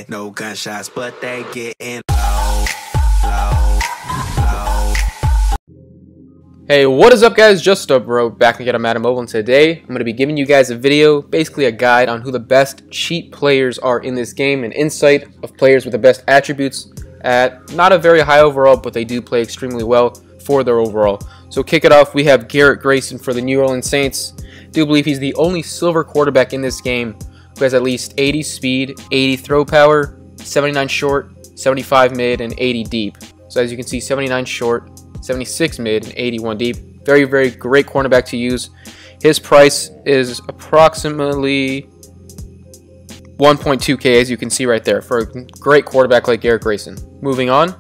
ain't no gunshots, but they getting low, low, low. Hey, what is up guys, JustABro back again on Madden Mobile, and today I'm going to be giving you guys a video, basically a guide on who the best cheap players are in this game, an insight of players with the best attributes at not a very high overall, but they do play extremely well for their overall. So kick it off, we have Garrett Grayson for the New Orleans Saints. I do believe he's the only silver quarterback in this game who has at least 80 speed, 80 throw power, 79 short, 75 mid, and 80 deep. So as you can see, 79 short, 76 mid, and 81 deep. Very, very great cornerback to use. His price is approximately 1.2K, as you can see right there, for a great quarterback like Garrett Grayson. Moving on.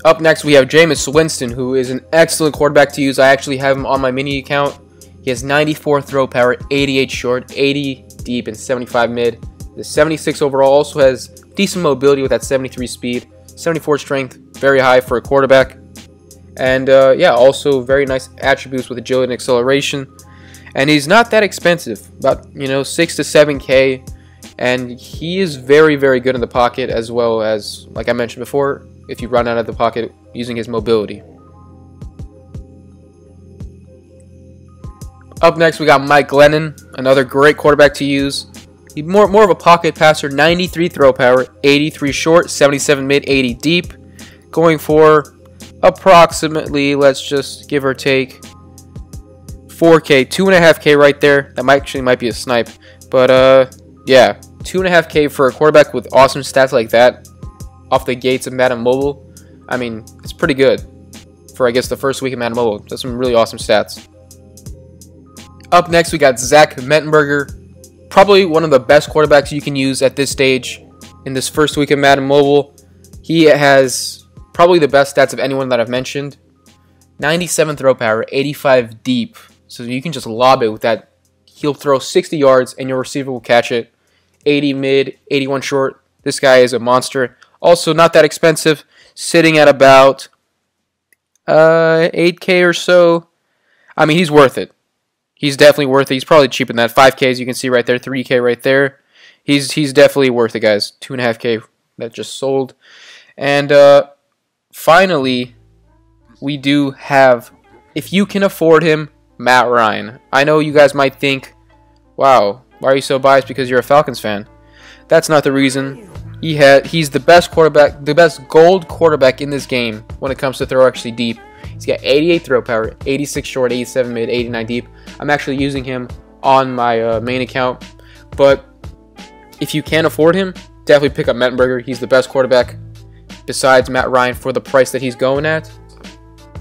Up next, we have Jameis Winston, who is an excellent quarterback to use. I actually have him on my mini account. He has 94 throw power, 88 short, 80 deep, and 75 mid. The 76 overall also has decent mobility with that 73 speed, 74 strength, very high for a quarterback. And yeah, also very nice attributes with agility and acceleration. And he's not that expensive, about 6 to 7K. And he is very, very good in the pocket, as well as, like I mentioned before, if you run out of the pocket using his mobility. Up next, we got Mike Glennon, another great quarterback to use. He's more of a pocket passer, 93 throw power, 83 short, 77 mid, 80 deep. Going for approximately, let's just give or take 4K, 2.5K right there. That might be a snipe, but yeah, 2.5K for a quarterback with awesome stats like that off the gates of Madden Mobile. I mean, it's pretty good for, I guess, the first week of Madden Mobile. That's some really awesome stats. Up next, we got Zach Mettenberger, probably one of the best quarterbacks you can use at this stage in this first week of Madden Mobile. He has probably the best stats of anyone that I've mentioned. 97 throw power, 85 deep. So you can just lob it with that. He'll throw 60 yards and your receiver will catch it. 80 mid, 81 short. This guy is a monster. Also not that expensive, sitting at about 8K or so. I mean, he's worth it. He's definitely worth it. He's probably cheaper than that. 5K, as you can see right there, 3K right there. He's definitely worth it, guys. 2.5K that just sold. And finally, we do have, if you can afford him, Matt Ryan. I know you guys might think, wow, why are you so biased because you're a Falcons fan? That's not the reason. He's the best quarterback, the best gold quarterback in this game when it comes to throw actually deep. He's got 88 throw power, 86 short, 87 mid, 89 deep. I'm actually using him on my main account. But if you can't afford him, definitely pick up Mettenberger. He's the best quarterback besides Matt Ryan for the price that he's going at.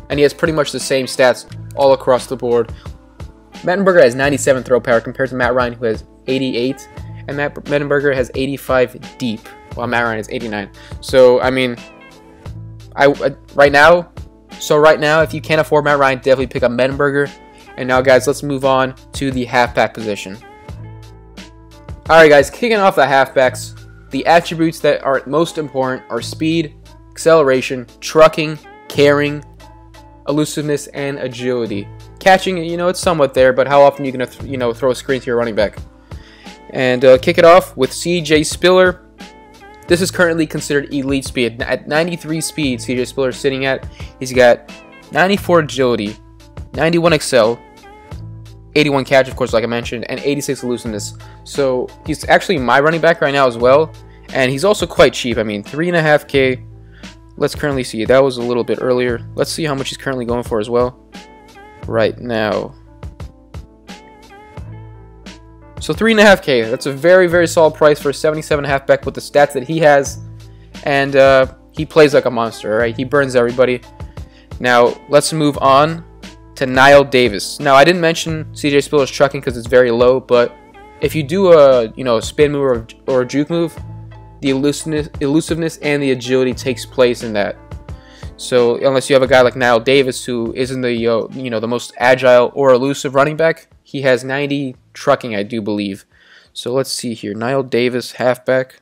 And he has pretty much the same stats all across the board. Mettenberger has 97 throw power compared to Matt Ryan, who has 88. And Mettenberger has 85 deep, while Matt Ryan has 89. So, I mean, right now, if you can't afford Matt Ryan, definitely pick up Mettenberger. And now, guys, let's move on to the halfback position. Alright, guys, kicking off the halfbacks, the attributes that are most important are speed, acceleration, trucking, carrying, elusiveness, and agility. Catching, it's somewhat there, but how often are you going to, throw a screen to your running back? And kick it off with CJ Spiller. This is currently considered elite speed. At 93 speed, CJ Spiller is sitting at. He's got 94 agility, 91 excel, 81 catch, of course, like I mentioned, and 86 elusiveness. So he's actually my running back right now as well. And he's also quite cheap. I mean, 3.5K. Let's currently see. That was a little bit earlier. Let's see how much he's currently going for as well right now. So 3.5K. That's a very, very solid price for a 77 halfback with the stats that he has. And he plays like a monster, all right? He burns everybody. Now, let's move on to Niall Davis. Now, I didn't mention CJ Spiller's trucking because it's very low, but if you do a spin move or a juke move, the elusiveness and the agility takes place in that. So unless you have a guy like Niall Davis who isn't the the most agile or elusive running back, he has 90 trucking, I do believe. So let's see here, Niall Davis halfback.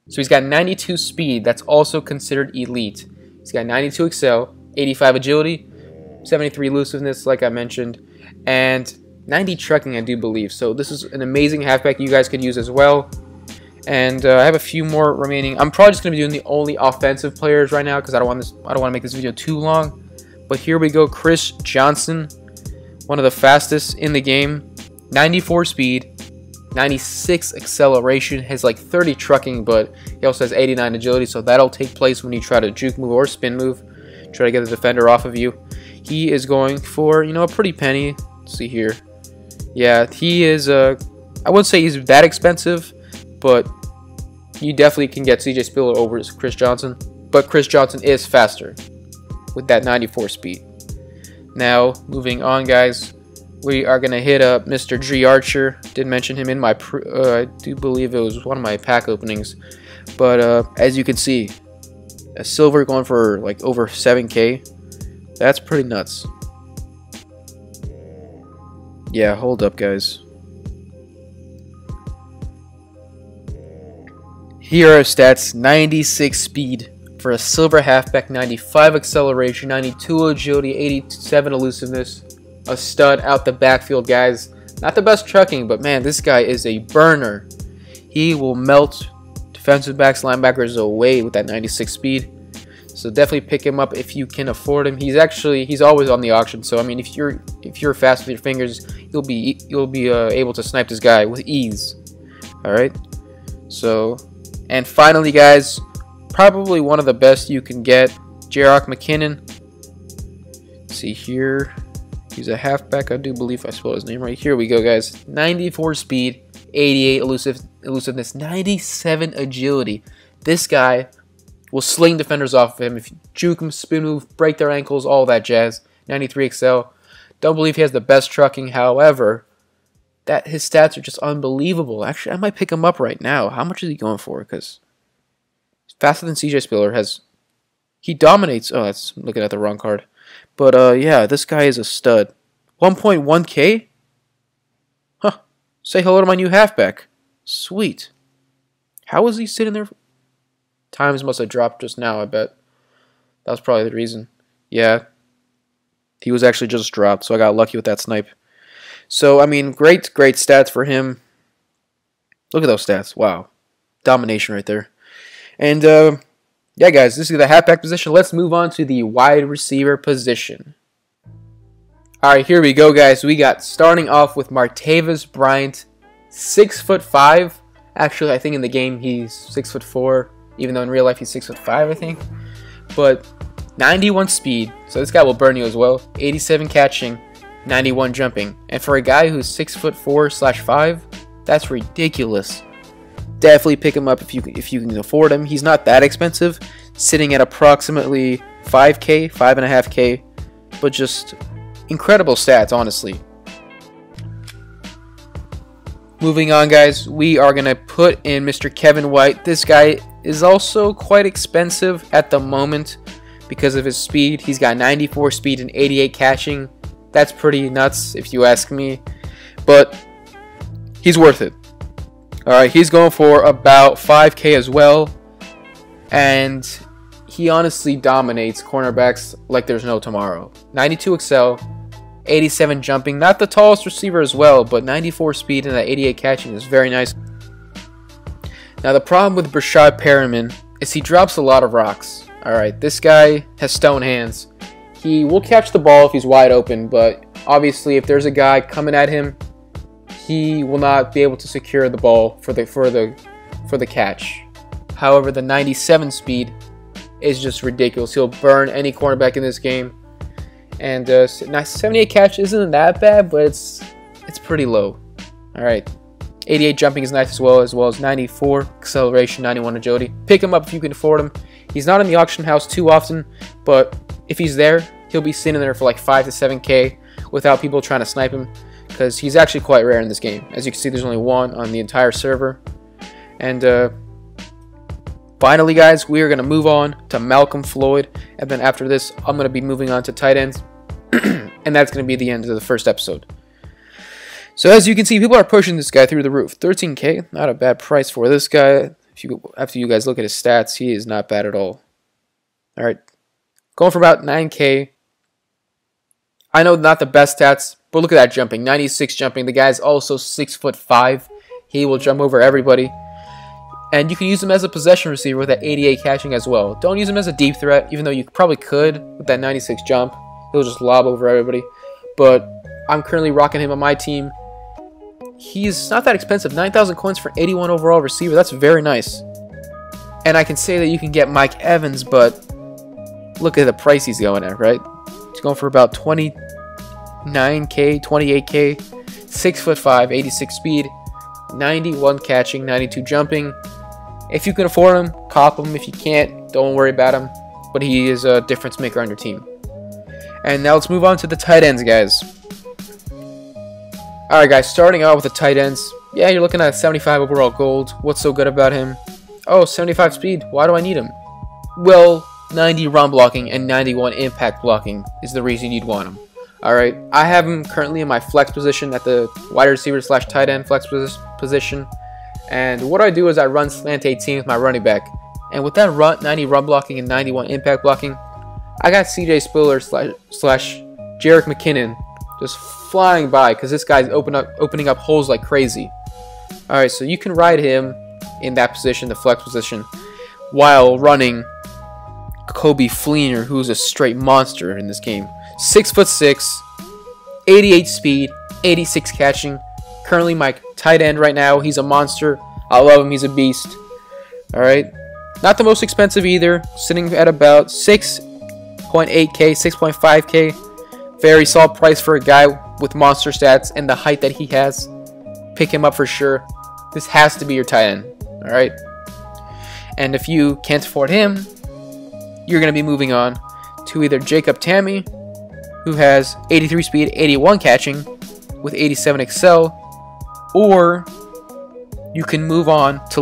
So he's got 92 speed. That's also considered elite. He's got 92 excel, 85 agility, 73 elusiveness, like I mentioned, and 90 trucking, I do believe. So this is an amazing halfback you guys could use as well. And I have a few more remaining. I'm probably just gonna be doing the only offensive players right now because I don't want to make this video too long. But here we go, Chris Johnson, one of the fastest in the game, 94 speed, 96 acceleration, has like 30 trucking, but he also has 89 agility, so that'll take place when you try to juke move or spin move, try to get the defender off of you. He is going for, you know, a pretty penny. Let's see here. Yeah, he is, I wouldn't say he's that expensive, but you definitely can get CJ Spiller over Chris Johnson, but Chris Johnson is faster with that 94 speed. Now, moving on, guys, we are going to hit up Mr. G Archer. Did mention him in my, I do believe it was one of my pack openings. But as you can see, a silver going for like over 7K. That's pretty nuts. Yeah, hold up, guys. Here are stats: 96 speed for a silver halfback, 95 acceleration, 92 agility, 87 elusiveness. A stud out the backfield, guys. Not the best trucking, but man, this guy is a burner. He will melt defensive backs, linebackers away with that 96 speed. So definitely pick him up if you can afford him. He's always on the auction. So I mean, if you're fast with your fingers, you'll be able to snipe this guy with ease. All right. So, and finally, guys, probably one of the best you can get, Jarek McKinnon. Let's see here. He's a halfback, I do believe I spelled his name right. Here we go, guys. 94 speed, 88 elusiveness, 97 agility. This guy will sling defenders off of him. If you juke him, spin move, break their ankles, all that jazz. 93 excel. Don't believe he has the best trucking. However, that his stats are just unbelievable. Actually, I might pick him up right now. How much is he going for? Because faster than CJ Spiller has. He dominates. Oh, that's looking at the wrong card. But yeah, this guy is a stud. 1.1K? Huh. Say hello to my new halfback. Sweet. How is he sitting there? Times must have dropped just now, I bet. That was probably the reason. Yeah. He was actually just dropped, so I got lucky with that snipe. So, I mean, great stats for him. Look at those stats. Wow. Domination right there. And, yeah, guys, this is the halfback position. Let's move on to the wide receiver position. All right, here we go, guys. We got starting off with Martavis Bryant, 6'5". Actually, I think in the game he's 6'4", even though in real life he's 6'5", I think. But 91 speed, so this guy will burn you as well. 87 catching, 91 jumping, and for a guy who's 6'4/5", that's ridiculous. Definitely pick him up if you can afford him. He's not that expensive, sitting at approximately 5K, 5.5K, but just incredible stats, honestly. Moving on, guys, we are going to put in Mr. Kevin White. This guy is also quite expensive at the moment because of his speed. He's got 94 speed and 88 catching. That's pretty nuts if you ask me, but he's worth it. Alright, he's going for about 5K as well, and he honestly dominates cornerbacks like there's no tomorrow. 92 excel, 87 jumping, not the tallest receiver as well, but 94 speed and that 88 catching is very nice. Now the problem with Brashad Perriman is he drops a lot of rocks. Alright, this guy has stone hands. He will catch the ball if he's wide open, but obviously if there's a guy coming at him, he will not be able to secure the ball for the catch. However, the 97 speed is just ridiculous. He'll burn any cornerback in this game. And 78 catch isn't that bad, but it's pretty low. All right, 88 jumping is nice as well as 94 acceleration, 91 agility. Pick him up if you can afford him. He's not in the auction house too often, but if he's there, he'll be sitting there for like 5 to 7K without people trying to snipe him, because he's actually quite rare in this game. As you can see, there's only one on the entire server. And finally, guys, we are going to move on to Malcolm Floyd, and then after this, I'm going to be moving on to tight ends, and that's going to be the end of the first episode. So as you can see, people are pushing this guy through the roof. 13K, not a bad price for this guy. After you guys look at his stats, he is not bad at all. All right, going for about 9K. I know not the best stats, but look at that jumping, 96 jumping. The guy's also 6'5". He will jump over everybody. And you can use him as a possession receiver with that 88 catching as well. Don't use him as a deep threat, even though you probably could with that 96 jump. He'll just lob over everybody. But I'm currently rocking him on my team. He's not that expensive. 9,000 coins for 81 overall receiver. That's very nice. And I can say that you can get Mike Evans, but look at the price he's going at, right? He's going for about 29K, 28K, 6'5", 86 speed, 91 catching, 92 jumping. If you can afford him, cop him. If you can't, don't worry about him. But he is a difference maker on your team. And now let's move on to the tight ends, guys. Alright, guys, starting out with the tight ends. Yeah, you're looking at 75 overall gold. What's so good about him? Oh, 75 speed. Why do I need him? Well, 90 run blocking and 91 impact blocking is the reason you'd want him. Alright, I have him currently in my flex position at the wide receiver / tight end flex position. And what I do is I run slant 18 with my running back. And with that 90 run blocking and 91 impact blocking, I got CJ Spiller / Jerick McKinnon just flying by because this guy's opening up holes like crazy. Alright, so you can ride him in that position, the flex position, while running Kobe Fleener, who's a straight monster in this game. 6'6", 88 speed, 86 catching. Currently my tight end right now. He's a monster. I love him. He's a beast. Alright. Not the most expensive either. Sitting at about 6.8K, 6.5K. Very solid price for a guy with monster stats and the height that he has. Pick him up for sure. This has to be your tight end. Alright. And if you can't afford him, you're going to be moving on to either Jacob Tamme, who has 83 speed, 81 catching, with 87 excel, or you can move on to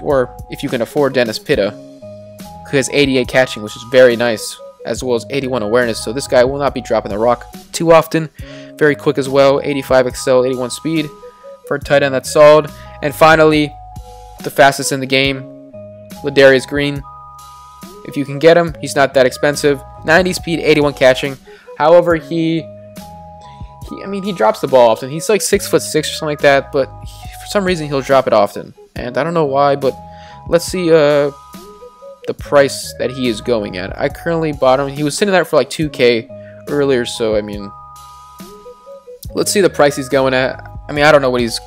or if you can afford Dennis Pitta, who has 88 catching, which is very nice, as well as 81 awareness. So this guy will not be dropping the rock too often. Very quick as well, 85 excel, 81 speed for a tight end. That's solid. And finally, the fastest in the game, Ladarius Green. If you can get him, he's not that expensive. 90 speed, 81 catching. However, he drops the ball often. He's like 6'6" or something like that, but for some reason he'll drop it often. And I don't know why, but let's see the price that he is going at. I currently bought him. He was sitting there for like 2K earlier, so I mean, let's see the price he's going at. I mean, I don't know what he's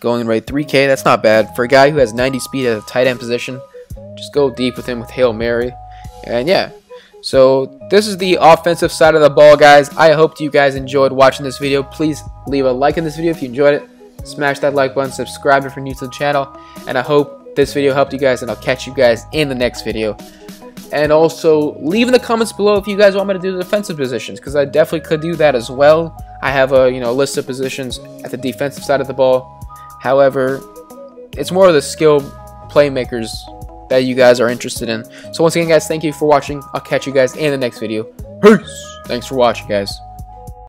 going right. 3K, that's not bad. For a guy who has 90 speed at a tight end position, just go deep with him with Hail Mary. And yeah, so this is the offensive side of the ball, guys. I hope you guys enjoyed watching this video. Please leave a like in this video if you enjoyed it. Smash that like button, subscribe if you're new to the channel. And I hope this video helped you guys, and I'll catch you guys in the next video. And also, leave in the comments below if you guys want me to do the defensive positions, because I definitely could do that as well. I have a list of positions at the defensive side of the ball. However, it's more of the skill playmakers that you guys are interested in. So once again, guys, thank you for watching. I'll catch you guys in the next video. Peace! Thanks for watching, guys.